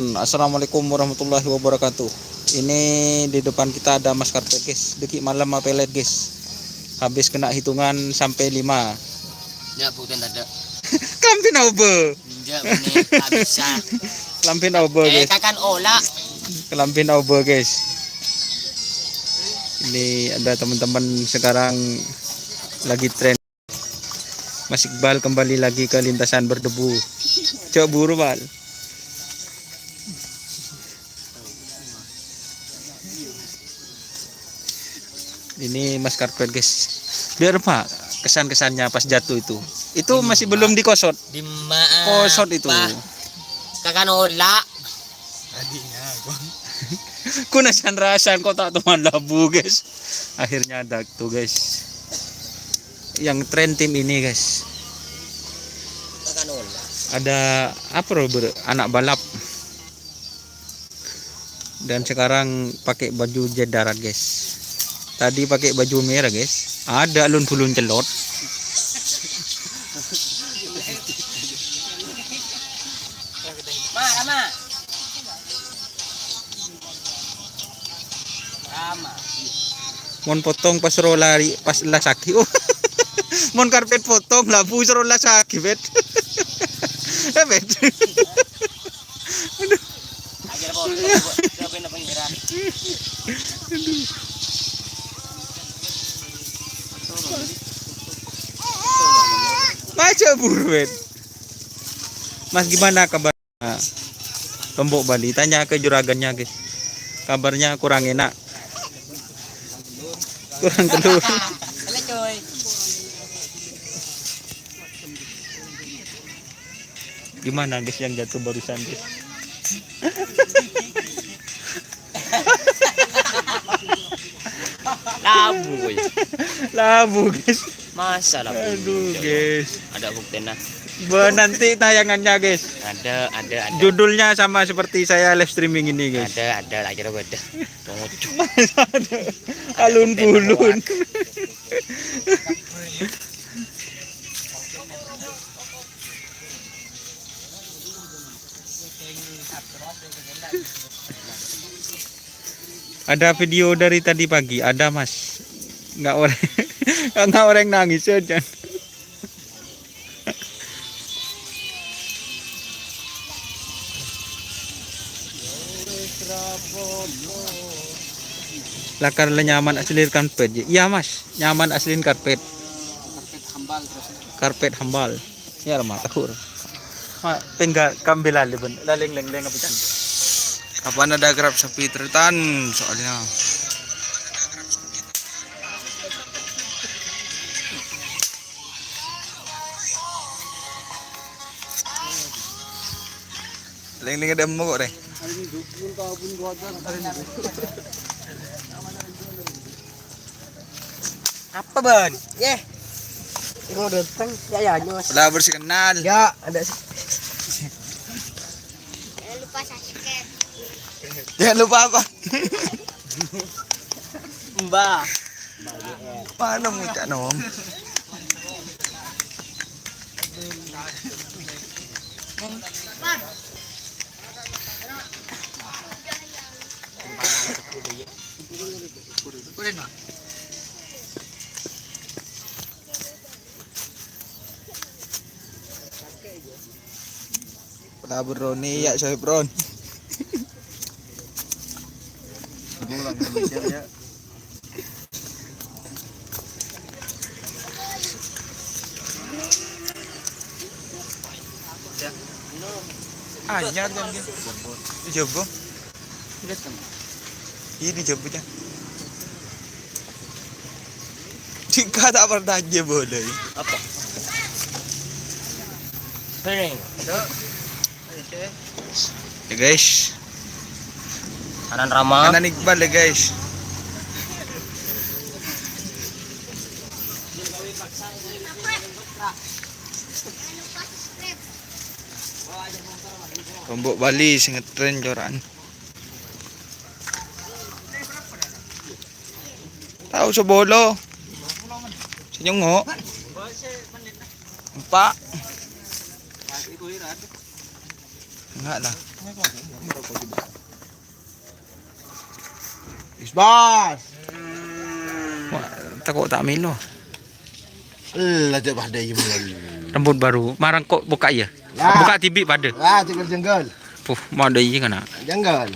Assalamualaikum warahmatullahi wabarakatuh. Ini di depan kita ada Mas Karpet guys. Deki malam apa pelet guys. Habis kena hitungan sampai 5. Ya bukan ada. Kelampin obe. Enggak bener tak bisa. Kelampin obe guys. Kakan olah. Kelampin obe guys. Ini ada teman-teman sekarang lagi tren. Mas Iqbal kembali lagi ke lintasan berdebu. Coba buru bal. Ini Mas Karpet guys. Biar Pak kesan-kesannya pas jatuh itu. Itu masih belum dikosot. Di mana? Kosot itu. Kakan olah. Adinya kunasan rasan kok tak teman labu guys. Akhirnya ada tuh guys. Yang tren tim ini guys. Kakan olah. Ada apa anak balap. Dan sekarang pakai baju jet darat guys. Tadi pakai baju merah guys. Ada alun-pulun celot. Rama. Mon potong pas rolari pas lasaki. Oh. Mon karpet potong labu sero lasaki bet. Bet. Aduh. Ajar po. Gabi na pangiran. Aduh. Baca burwet. Mas gimana kabar Lombok Bali? Tanya ke juragannya guys. Kabarnya kurang enak. Kurang telur. Halo coy. Gimana guys yang jatuh barusan guys? Labu boy. Labu guys. Masa labu. Aduh guys. Ada bukti nah. Nanti tayangannya guys. Ada. Judulnya sama seperti saya live streaming ini guys. Ada aja beda. Pengucu. Alun-pulun. Ada video dari tadi pagi, ada mas. Nggak orang nangis aja. Lakar nyaman asli karpet. Iya mas, nyaman asli karpet. Karpet hambal terus. Karpet hambal. Ya mah tahur. Tinggal kambil lali laling apa kan? Kapan ada grab sapi teritan soalnya. Ling ada mau kok deh. Apa ban? Mau datang ya nyos. Udah bersih kenal. Ya ada sih. Lupa subscribe. Jangan lupa apa? Mbak. Mana muka nom? Pernah beroni ya saya bron. Anyar kan dia. Dicoba. Ini dicoba aja. Jika tak pernah aja boleh. Apa? Sering. Ya guys. Kanan Rama. Kanan Iqbal ya guys. Lombok Bali sing ngetren coran. Tahu sebolo. Senyongo. Empat. Enggak lah. Isbas. Takut tak milo. Lah je pada you. Rambut baru. Marang kok buka ya. Ya. Buka TV pada. Ah, tinggal jenggal. Puh, mau ada iya kan nak. Jenggal.